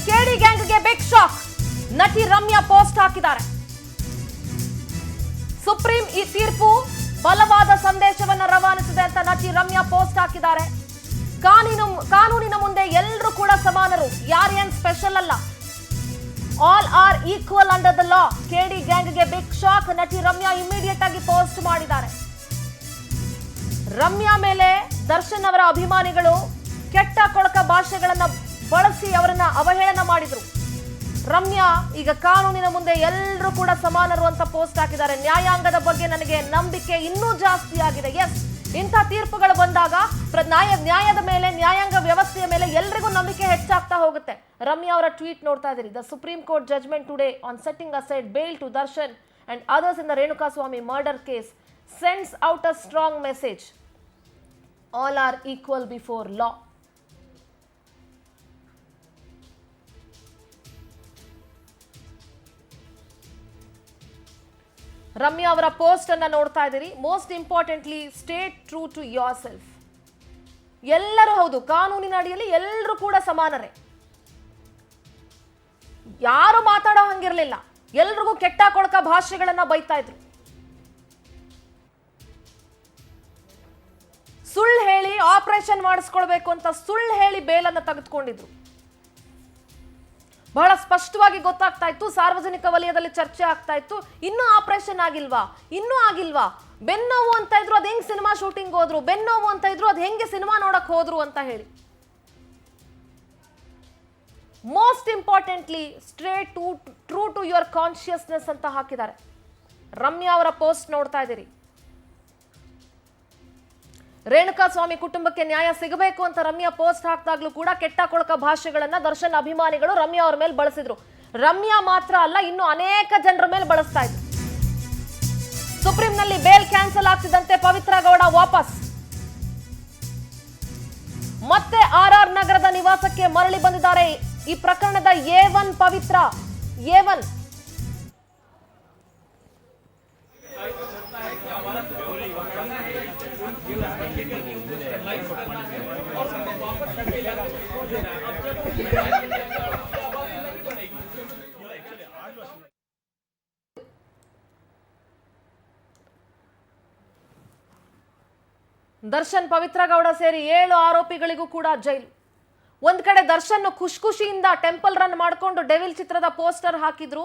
ಕೇಡಿ ಗ್ಯಾಂಗ್ಗೆ big shock. ನಟಿ Ramya post ಹಾಕಿದ್ದಾರೆ. ಸುಪ್ರೀಂ ಈ ತೀರ್ಪು ಬಲವಾದ ಸಂದೇಶವನ್ನು ರವಾನಿಸಿದೆ ಅಂತ ನಟಿ ರಮ್ಯಾ ಪೋಸ್ಟ್ ಹಾಕಿದ್ದಾರೆ. ಕಾನೂನಿನ ಮುಂದೆ ಎಲ್ಲರೂ ಕೂಡ ಸಮಾನರು, ಯಾರೇನ್ ಸ್ಪೆಷಲ್ ಅಲ್ಲ. All are equal under the law. ಕೇಡಿ ಗ್ಯಾಂಗ್ಗೆ ಬಿಗ್ ಶಾಕ್. ನಟಿ ರಮ್ಯಾ ಇಮಿಡಿಯೇಟ್ ಆಗಿ ಪೋಸ್ಟ್ ಮಾಡಿದ್ದಾರೆ. ರಮ್ಯಾ ಮೇಲೆ ದರ್ಶನ್ ಅವರ ಅಭಿಮಾನಿಗಳು ಕೆಟ್ಟ ಕೊಳಕ ಭಾಷೆಗಳನ್ನ ಬಳಸಿ ಅವರನ್ನ ಅವಹೇಳನ ಮಾಡಿದ್ರು. ರಮ್ಯಾ ಈಗ ಕಾನೂನಿನ ಮುಂದೆ ಎಲ್ಲರೂ ಕೂಡ ಸಮಾನರು ಅಂತ ಪೋಸ್ಟ್ ಹಾಕಿದ್ದಾರೆ. ನ್ಯಾಯಾಂಗದ ಬಗ್ಗೆ ನನಗೆ ನಂಬಿಕೆ ಇನ್ನೂ ಜಾಸ್ತಿ ಆಗಿದೆ. ಎಸ್, ಇಂಥ ತೀರ್ಪುಗಳು ಬಂದಾಗ ನ್ಯಾಯದ ಮೇಲೆ, ನ್ಯಾಯಾಂಗ ವ್ಯವಸ್ಥೆಯ ಮೇಲೆ ಎಲ್ರಿಗೂ ನಂಬಿಕೆ ಹೆಚ್ಚಾಗ್ತಾ ಹೋಗುತ್ತೆ. ರಮ್ಯಾ ಅವರ ಟ್ವೀಟ್ ನೋಡ್ತಾ ಇದ್ದೀರಿ. The Supreme Court judgment today on setting aside bail to Darshan and others in the Renukaswamy murder case sends out a strong message. All are equal before law. Ramya ಅವರ ಪೋಸ್ಟ್ ಅನ್ನ ನೋಡ್ತಾ ಇದ್ದೀರಿ. Most importantly, stay true to yourself. ಎಲ್ಲರೂ ಹೌದು, ಕಾನೂನಿನ ಅಡಿಯಲ್ಲಿ ಎಲ್ಲರೂ ಕೂಡ ಸಮಾನರೇ. ಯಾರು ಮಾತಾಡೋ ಹಂಗಿರ್ಲಿಲ್ಲ. ಎಲ್ರಿಗೂ ಕೆಟ್ಟ ಕೊಳಕ ಭಾಷೆಗಳನ್ನ ಬೈತಾ ಇದ್ರು. ಸುಳ್ಳು ಹೇಳಿ ಆಪರೇಷನ್ ಮಾಡಿಸ್ಕೊಳ್ಬೇಕು ಅಂತ ಸುಳ್ಳು ಹೇಳಿ ಬೇಲನ್ನ ತೆಗೆದುಕೊಂಡಿದ್ರು. ಬಹಳ ಸ್ಪಷ್ಟವಾಗಿ ಗೊತ್ತಾಗ್ತಾ ಇತ್ತು. ಸಾರ್ವಜನಿಕ ವಲಯದಲ್ಲಿ ಚರ್ಚೆ ಆಗ್ತಾ ಇತ್ತು. ಇನ್ನೂ ಆಪರೇಷನ್ ಆಗಿಲ್ವಾ, ಬೆನ್ನೋವು ಅಂತ ಇದ್ರು, ಅದ್ ಹೆಂಗ್ ಸಿನಿಮಾ ಶೂಟಿಂಗ್ ಹೋದ್ರು, ಬೆನ್ನೋವು ಅಂತ ಇದ್ರು, ಅದ್ ಹೆಂಗೆ ಸಿನಿಮಾ ನೋಡಕ್ ಹೋದ್ರು ಅಂತ ಹೇಳಿ. Most importantly, stay true to your consciousness ಅಂತ ಹಾಕಿದ್ದಾರೆ. ರಮ್ಯಾ ಅವರ ಪೋಸ್ಟ್ ನೋಡ್ತಾ ಇದ್ದೀರಿ. ರೇಣುಕಾಸ್ವಾಮಿ ಕುಟುಂಬಕ್ಕೆ ನ್ಯಾಯ ಸಿಗಬೇಕು ಅಂತ ರಮ್ಯಾ ಪೋಸ್ಟ್ ಹಾಕಿದಾಗ್ಲೂ ಕೂಡ ಕೆಟ್ಟ ಕೊಳಕ ಭಾಷೆಗಳನ್ನ ದರ್ಶನ್ ಅಭಿಮಾನಿಗಳು ರಮ್ಯಾ ಅವರ ಮೇಲೆ ಬಳಸಿದ್ರು. ರಮ್ಯಾ ಮಾತ್ರ ಅಲ್ಲ, ಇನ್ನು ಅನೇಕ ಜನರ ಮೇಲೆ ಬಳಸ್ತಾ ಇದ್ರು. ಸುಪ್ರೀಂನಲ್ಲಿ ಬೇಲ್ ಕ್ಯಾನ್ಸಲ್ ಆಗ್ತಿದ್ದಂತೆ ಪವಿತ್ರ ಗೌಡ ವಾಪಸ್. ಮತ್ತೆ RR ನಗರದ ನಿವಾಸಕ್ಕೆ ಮರಳಿ ಬಂದಿದ್ದಾರೆ. ಈ ಪ್ರಕರಣದ A1 ಪವಿತ್ರ. A1 ದರ್ಶನ್, ಪವಿತ್ರ ಗೌಡ ಸೇರಿ 7 ಆರೋಪಿಗಳಿಗೂ ಕೂಡ ಜೈಲು. ಒಂದ್ ಕಡೆ ದರ್ಶನ್ ಖುಷಿಯಿಂದ ಟೆಂಪಲ್ ರನ್ ಮಾಡಿಕೊಂಡು ಡೆವಿಲ್ ಚಿತ್ರದ ಪೋಸ್ಟರ್ ಹಾಕಿದ್ರು.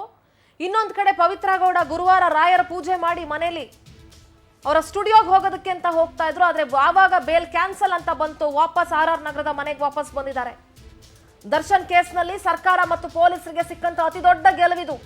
ಇನ್ನೊಂದ್ ಕಡೆ ಪವಿತ್ರ ಗೌಡ ಗುರುವಾರ ರಾಯರ ಪೂಜೆ ಮಾಡಿ ಮನೆಯಲ್ಲಿ ಅವರ ಸ್ಟುಡಿಯೋಗೆ ಹೋಗೋದಕ್ಕೆ ಅಂತ ಹೋಗ್ತಾ ಇದ್ರು. ಆದ್ರೆ ಆವಾಗ ಬೇಲ್ ಕ್ಯಾನ್ಸಲ್ ಅಂತ ಬಂತು. ವಾಪಸ್ RR ನಗರದ ಮನೆಗೆ ವಾಪಸ್ ಬಂದಿದ್ದಾರೆ. ದರ್ಶನ್ ಕೇಸ್ನಲ್ಲಿ ಸರ್ಕಾರ ಮತ್ತು ಪೊಲೀಸರಿಗೆ ಸಿಕ್ಕಂತ ಅತಿ ದೊಡ್ಡ ಗೆಲುವಿದು.